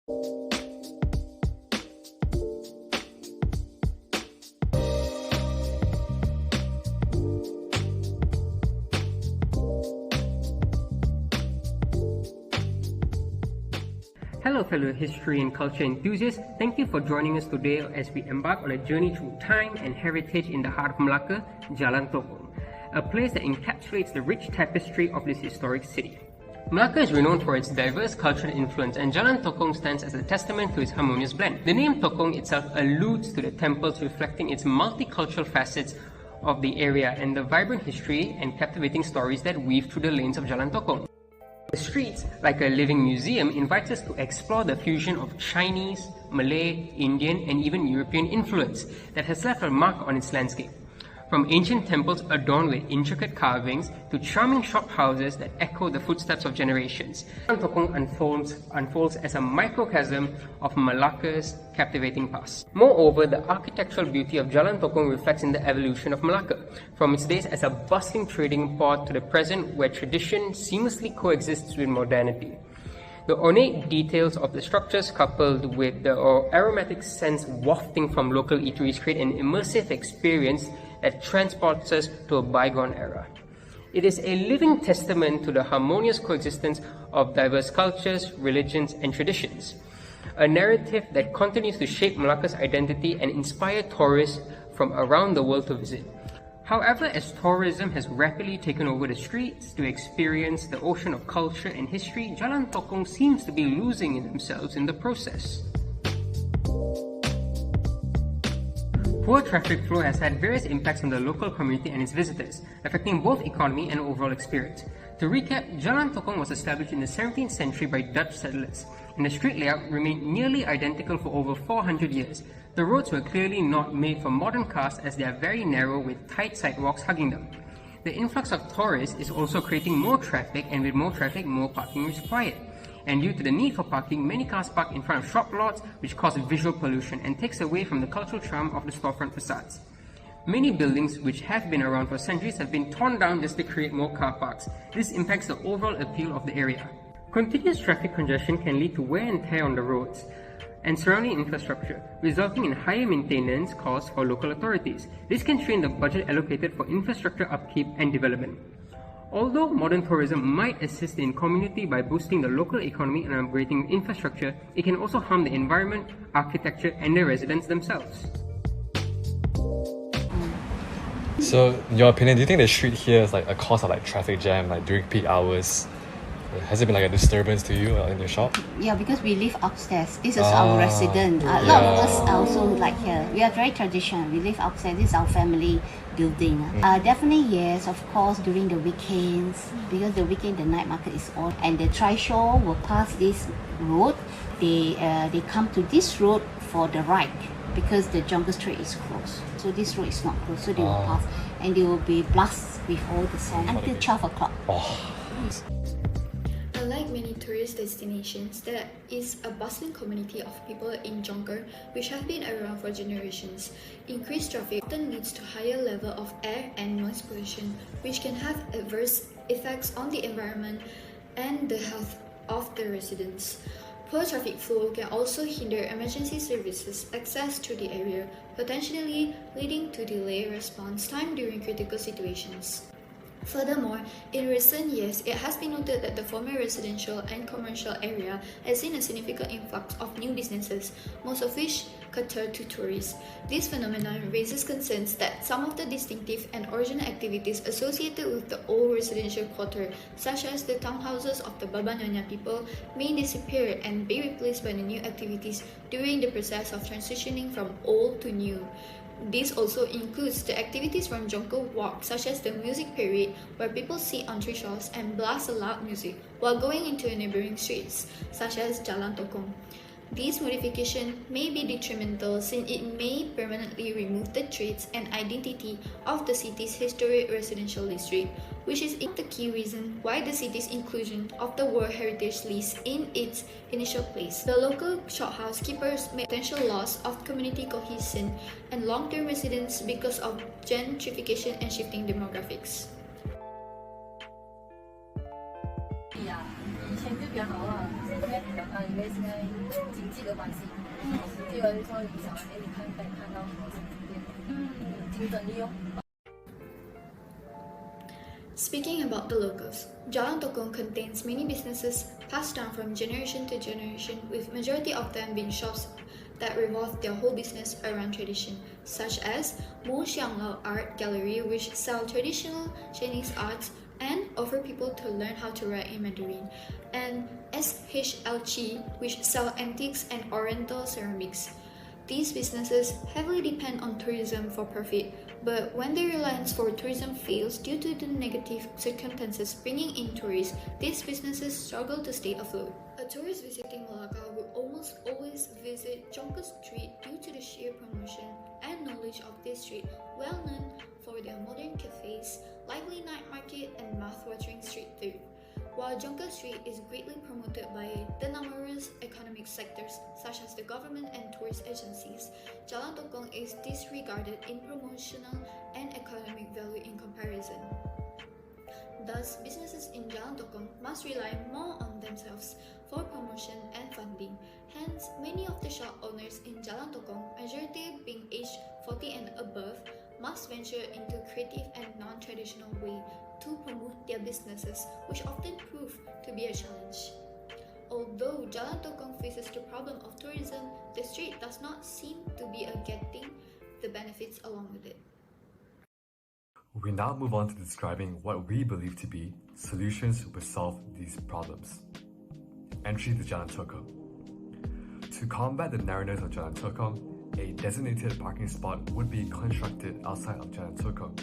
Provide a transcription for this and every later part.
Hello fellow history and culture enthusiasts, thank you for joining us today as we embark on a journey through time and heritage in the heart of Malacca, Jalan Tokong, a place that encapsulates the rich tapestry of this historic city. Malacca is renowned for its diverse cultural influence, and Jalan Tokong stands as a testament to its harmonious blend. The name Tokong itself alludes to the temples, reflecting its multicultural facets of the area and the vibrant history and captivating stories that weave through the lanes of Jalan Tokong. The streets, like a living museum, invite us to explore the fusion of Chinese, Malay, Indian, and even European influence that has left a mark on its landscape. From ancient temples adorned with intricate carvings to charming shop houses that echo the footsteps of generations, Jalan Tokong unfolds as a microcosm of Malacca's captivating past. Moreover, the architectural beauty of Jalan Tokong reflects in the evolution of Malacca, from its days as a bustling trading port to the present where tradition seamlessly coexists with modernity. The ornate details of the structures coupled with the aromatic scents wafting from local eateries create an immersive experience that transports us to a bygone era. It is a living testament to the harmonious coexistence of diverse cultures, religions, and traditions, a narrative that continues to shape Malacca's identity and inspire tourists from around the world to visit. However, as tourism has rapidly taken over the streets to experience the ocean of culture and history, Jalan Tokong seems to be losing themselves in the process. Poor traffic flow has had various impacts on the local community and its visitors, affecting both economy and overall experience. To recap, Jalan Tokong was established in the 17th century by Dutch settlers, and the street layout remained nearly identical for over 400 years. The roads were clearly not made for modern cars as they are very narrow with tight sidewalks hugging them. The influx of tourists is also creating more traffic, and with more traffic, more parking is required. And due to the need for parking, many cars park in front of shop lots, which cause visual pollution and takes away from the cultural charm of the storefront facades. Many buildings which have been around for centuries have been torn down just to create more car parks. This impacts the overall appeal of the area. Continuous traffic congestion can lead to wear and tear on the roads and surrounding infrastructure, resulting in higher maintenance costs for local authorities. This can strain the budget allocated for infrastructure upkeep and development. Although modern tourism might assist in community by boosting the local economy and upgrading infrastructure, it can also harm the environment, architecture, and the residents themselves. So, in your opinion, do you think the street here is like a cause of like traffic jam, like during peak hours? Has it been like a disturbance to you in your shop? Yeah, because we live upstairs. This is our residence. A lot of us also like here. We are very traditional. We live upstairs. This is our family building. Definitely yes, of course, during the weekends, because the weekend the night market is on, and the trishaw will pass this road. They come to this road for the ride because the jungle street is closed. So this road is not closed. So they will pass and they will be blasted with all the song until 12 o'clock. Unlike many tourist destinations, there is a bustling community of people in Jonker which have been around for generations. Increased traffic often leads to higher level of air and noise pollution, which can have adverse effects on the environment and the health of the residents. Poor traffic flow can also hinder emergency services access to the area, potentially leading to delayed response time during critical situations. Furthermore, in recent years, it has been noted that the former residential and commercial area has seen a significant influx of new businesses, most of which cater to tourists. This phenomenon raises concerns that some of the distinctive and original activities associated with the old residential quarter, such as the townhouses of the Baba Nyonya people, may disappear and be replaced by the new activities during the process of transitioning from old to new. This also includes the activities from Jonker Walk, such as the music parade, where people sit on trishaws and blast loud music while going into neighboring streets, such as Jalan Tokong. This modification may be detrimental since it may permanently remove the traits and identity of the city's historic residential district, which is the key reason why the city's inclusion of the World Heritage List in its initial place. The local shophouse keepers may potential loss of community cohesion and long-term residents because of gentrification and shifting demographics. 以前就比较好了，现在比较应该为现在经济的关系，第二就是说你想哎，你看到精准利用。Speaking about the locals, Jalan Tokong contains many businesses passed down from generation to generation, with majority of them being shops that revolve their whole business around tradition, such as Mo Xianglao Art Gallery, which sell traditional Chinese arts and offer people to learn how to write in Mandarin, and SHL Chie, which sell antiques and oriental ceramics. These businesses heavily depend on tourism for profit, but when their reliance for tourism fails due to the negative circumstances bringing in tourists, these businesses struggle to stay afloat. A tourist visiting Malacca will almost always visit Jonker Street due to the sheer promotion and knowledge of this street, well known for their modern cafes, lively night market, and mouth-watering street food. While Jonker Street is greatly promoted by the numerous economic sectors such as the government and tourist agencies, Jalan Tokong is disregarded in promotional and economic value in comparison. Thus, businesses in Jalan Tokong must rely more on themselves for promotion and funding. Hence, many of the shop owners in Jalan Tokong, majority being aged 40 and above, must venture into creative and non-traditional way to promote their businesses, which often prove to be a challenge. Although Jalan Tokong faces the problem of tourism, the street does not seem to be getting the benefits along with it. We now move on to describing what we believe to be solutions to solve these problems. Entry to Jalan Tokong. To combat the narrowness of Jalan Tokong, a designated parking spot would be constructed outside of Jalan Tokong.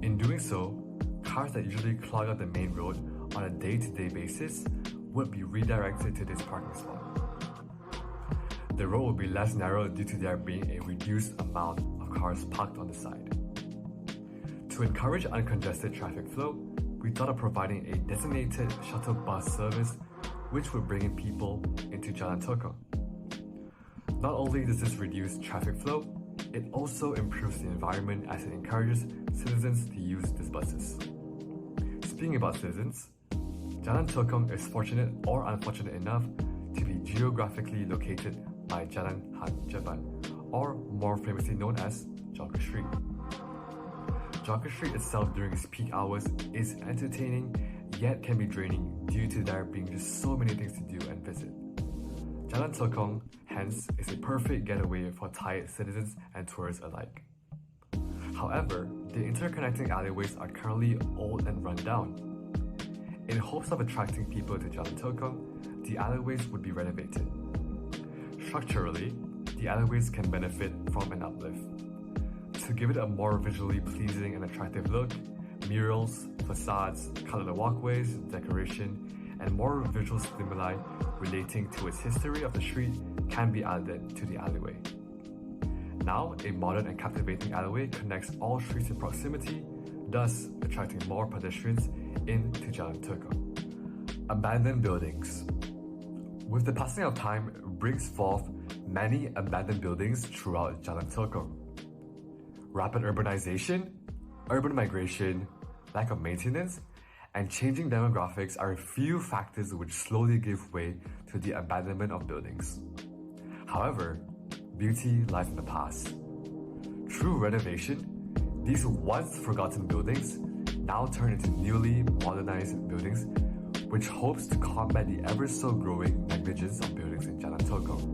In doing so, cars that usually clog up the main road on a day-to-day basis would be redirected to this parking spot. The road would be less narrow due to there being a reduced amount of cars parked on the side. To encourage uncongested traffic flow, we thought of providing a designated shuttle bus service which would bring in people into Jalan Tokong. Not only does this reduce traffic flow, it also improves the environment as it encourages citizens to use these buses. Speaking about citizens, Jalan Tokong is fortunate or unfortunate enough to be geographically located by Jalan Hadina, or more famously known as Jonker Street. Jonker Street itself during its peak hours is entertaining, yet can be draining due to there being just so many things to do and visit. Jalan Tokong, hence, is a perfect getaway for tired citizens and tourists alike. However, the interconnecting alleyways are currently old and run down. In hopes of attracting people to Jalan Tokong, the alleyways would be renovated. Structurally, the alleyways can benefit from an uplift. To give it a more visually pleasing and attractive look, murals, facades, colored walkways, decoration, and more visual stimuli relating to its history of the street can be added to the alleyway. Now, a modern and captivating alleyway connects all streets in proximity, thus attracting more pedestrians into Jalan Tokong. Abandoned buildings. With the passing of time brings forth many abandoned buildings throughout Jalan Tokong. Rapid urbanization, urban migration, lack of maintenance, and changing demographics are a few factors which slowly give way to the abandonment of buildings. However, beauty lies in the past. Through renovation, these once forgotten buildings now turn into newly modernized buildings, which hopes to combat the ever so growing negligence of buildings in Jalan Tokong.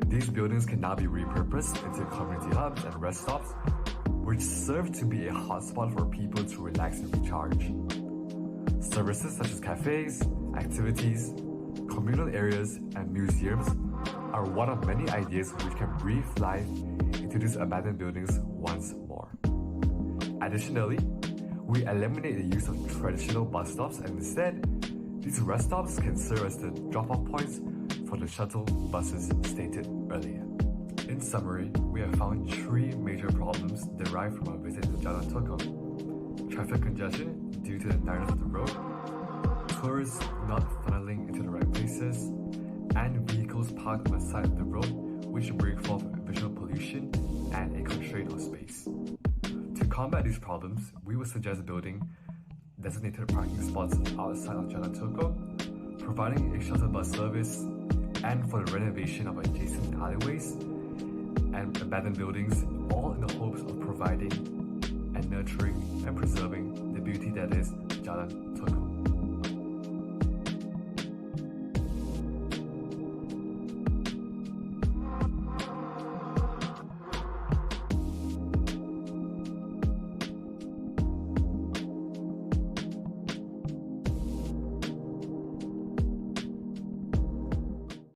These buildings can now be repurposed into community hubs and rest stops, which serve to be a hotspot for people to relax and recharge. Services such as cafes, activities, communal areas, and museums are one of many ideas which can breathe life into these abandoned buildings once more. Additionally, we eliminate the use of traditional bus stops, and instead, these rest stops can serve as the drop-off points for the shuttle buses stated earlier. In summary, we have found three major problems derived from our visit to Jalan Tokong. Traffic congestion due to the narrowness of the road, tourists not funneling into the right places, and vehicles parked on the side of the road which bring forth visual pollution and a constraint of space. To combat these problems, we would suggest building designated parking spots outside of Jalan Tokong, providing a shuttle bus service, and for the renovation of adjacent alleyways and abandoned buildings, all in the hopes of providing and nurturing and preserving the beauty that is Jalan Tokong.